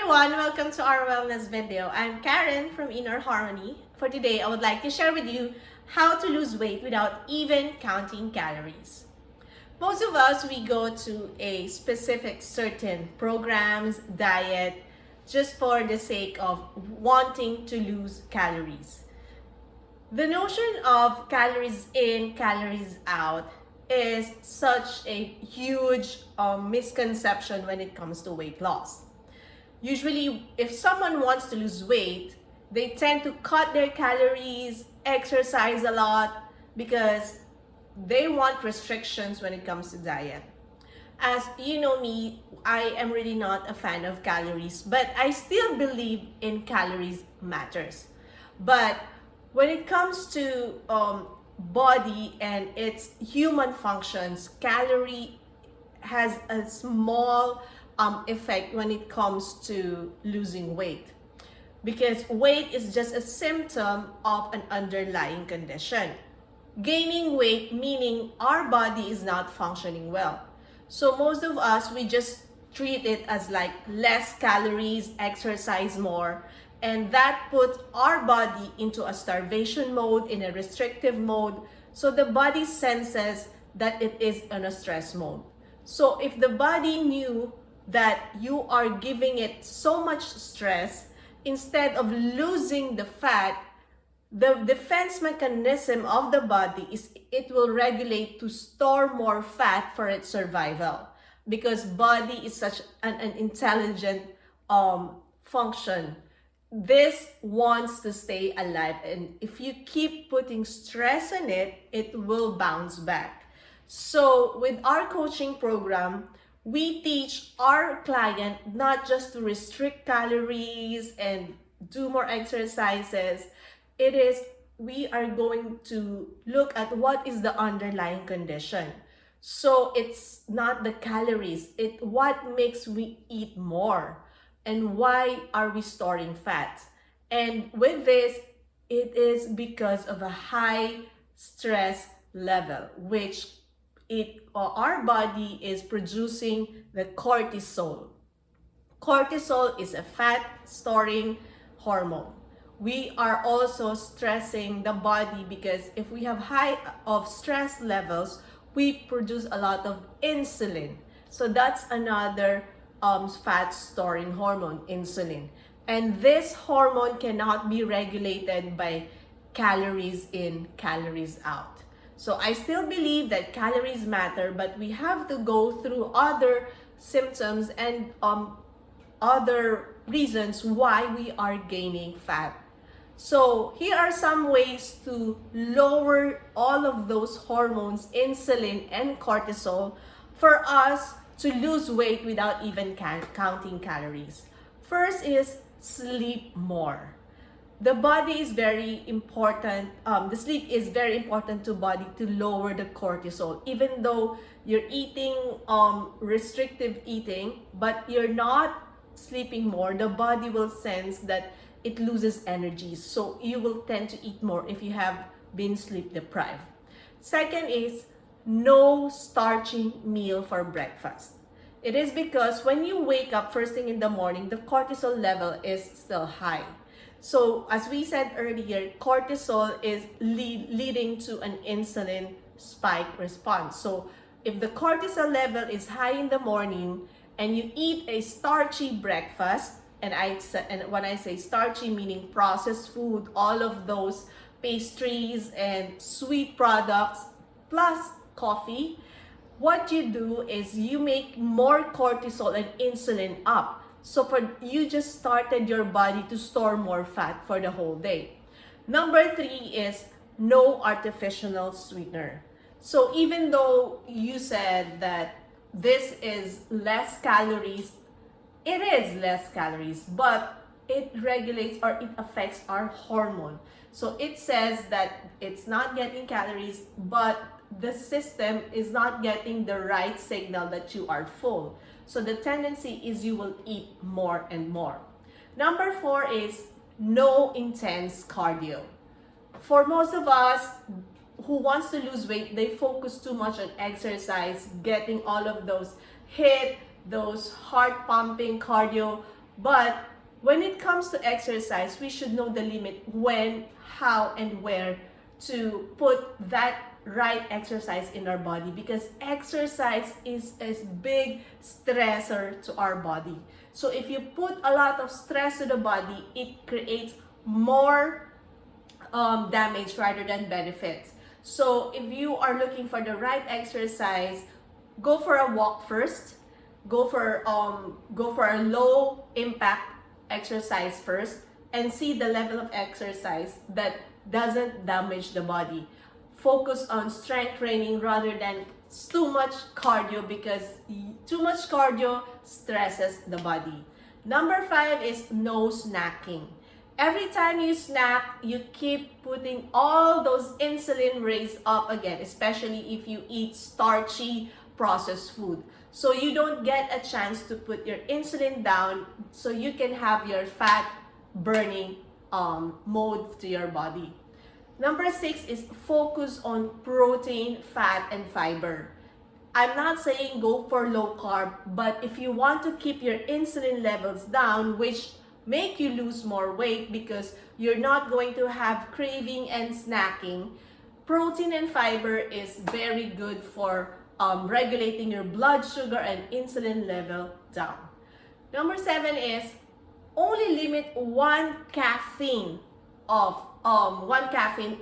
everyone, welcome to our wellness video. I'm Karen from Inner Harmony. For today, I would like to share with you how to lose weight without even counting calories. Most of us, we go to a specific certain programs, diet, just for the sake of wanting to lose calories. The notion of calories in, calories out is such a huge misconception when it comes to weight loss. Usually, if someone wants to lose weight, they tend to cut their calories, exercise a lot, because they want restrictions when it comes to diet. As you know me, I am really not a fan of calories, but I still believe in calories matters. But when it comes to body and its human functions, calorie has a small effect when it comes to losing weight, because weight is just a symptom of an underlying condition. Gaining weight meaning our body is not functioning well. So most of us, we just treat it as like less calories, exercise more, and that puts our body into a starvation mode, in a restrictive mode. So the body senses that it is in a stress mode. So if the body knew that you are giving it so much stress, instead of losing the fat, the defense mechanism of the body is it will regulate to store more fat for its survival, because body is such an intelligent function. This wants to stay alive, and if you keep putting stress on it, it will bounce back. So with our coaching program, we teach our client not just to restrict calories and do more exercises. It is, we are going to look at what is the underlying condition. So it's not the calories, it what makes we eat more, and why are we storing fat. And with this, it is because of a high stress level, which our body is producing the cortisol. Cortisol is a fat storing hormone. We are also stressing the body, because if we have high of stress levels, we produce a lot of insulin. So that's another fat storing hormone, insulin. And this hormone cannot be regulated by calories in, calories out. So I still believe that calories matter, but we have to go through other symptoms and other reasons why we are gaining fat. So here are some ways to lower all of those hormones, insulin and cortisol, for us to lose weight without even counting calories. First is sleep more. The body is very important, the sleep is very important to body to lower the cortisol. Even though you're eating restrictive eating, but you're not sleeping more, the body will sense that it loses energy. So you will tend to eat more if you have been sleep deprived. Second is no starchy meal for breakfast. It is because when you wake up first thing in the morning, the cortisol level is still high. So as we said earlier, cortisol is leading to an insulin spike response. So if the cortisol level is high in the morning and you eat a starchy breakfast, and when I say starchy, meaning processed food, all of those pastries and sweet products plus coffee, what you do is you make more cortisol and insulin up. So you just started your body to store more fat for the whole day. Number 3 is no artificial sweetener. So even though you said that this is less calories, it is less calories, but it regulates or it affects our hormone. So it says that it's not getting calories, but the system is not getting the right signal that you are full. So the tendency is you will eat more and more. Number 4 is no intense cardio. For most of us who wants to lose weight, they focus too much on exercise, getting all of those HIIT, those heart pumping cardio But when it comes to exercise, we should know the limit when, how, and where to put that right exercise in our body, because exercise is a big stressor to our body. So if you put a lot of stress to the body, it creates more damage rather than benefits. So if you are looking for the right exercise, go for a walk first. Go for a low impact exercise first, and see the level of exercise that doesn't damage the body. Focus on strength training rather than too much cardio, because too much cardio stresses the body. Number 5 is no snacking. Every time you snack, you keep putting all those insulin raised up again, especially if you eat starchy processed food. So you don't get a chance to put your insulin down so you can have your fat burning mode to your body. Number 6 is focus on protein, fat, and fiber. I'm not saying go for low carb, but if you want to keep your insulin levels down, which make you lose more weight because you're not going to have craving and snacking, protein and fiber is very good for regulating your blood sugar and insulin level down. Number 7 is only limit one caffeine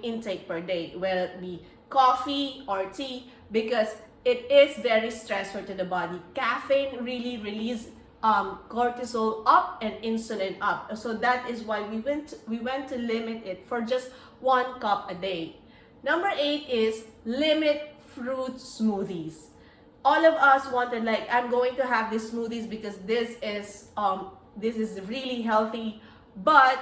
intake per day, whether it be coffee or tea, because it is very stressful to the body. Caffeine really releases cortisol up and insulin up. So that is why we went to limit it for just 1 cup a day. Number 8 is limit fruit smoothies. All of us wanted, like, I'm going to have these smoothies because this is really healthy, but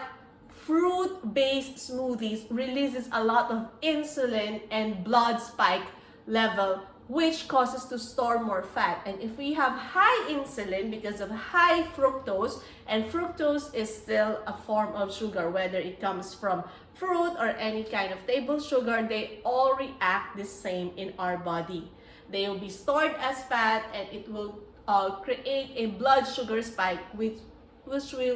fruit-based smoothies releases a lot of insulin and blood spike level, which causes to store more fat. And if we have high insulin because of high fructose, and fructose is still a form of sugar, whether it comes from fruit or any kind of table sugar, they all react the same in our body. They will be stored as fat, and it will create a blood sugar spike, which we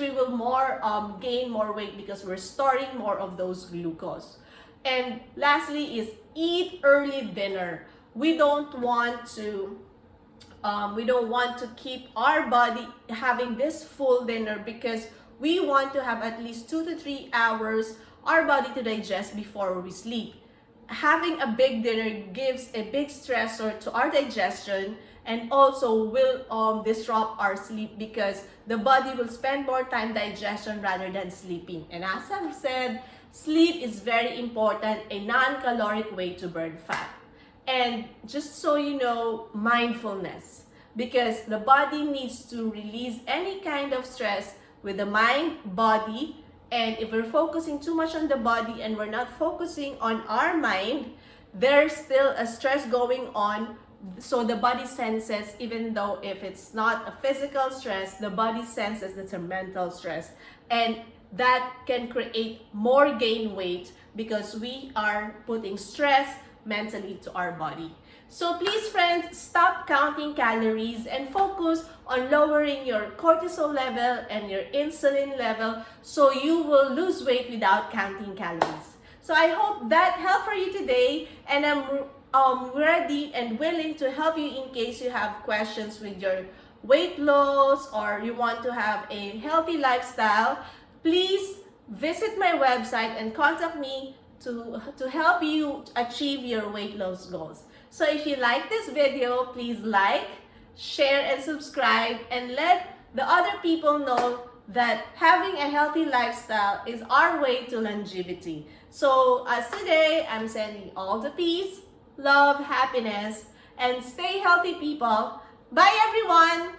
will gain more weight because we're storing more of those glucose. And lastly is eat early dinner. We don't want to keep our body having this full dinner, because we want to have at least 2 to 3 hours our body to digest before we sleep. Having a big dinner gives a big stressor to our digestion, and also will disrupt our sleep, because the body will spend more time digestion rather than sleeping. And as I've said, sleep is very important, a non-caloric way to burn fat. And just so you know, mindfulness, because the body needs to release any kind of stress with the mind, body. And if we're focusing too much on the body and we're not focusing on our mind, there's still a stress going on. So the body senses, even though if it's not a physical stress, the body senses it's a mental stress. And that can create more gain weight, because we are putting stress mentally to our body. So please, friends, stop counting calories and focus on lowering your cortisol level and your insulin level, so you will lose weight without counting calories. So I hope that helped for you today, and I'm ready and willing to help you in case you have questions with your weight loss or you want to have a healthy lifestyle. Please visit my website and contact me to help you achieve your weight loss goals. So if you like this video, please like, share, and subscribe, and let the other people know that having a healthy lifestyle is our way to longevity. So as today, I'm sending all the peace, love, happiness, and stay healthy, people. Bye, everyone!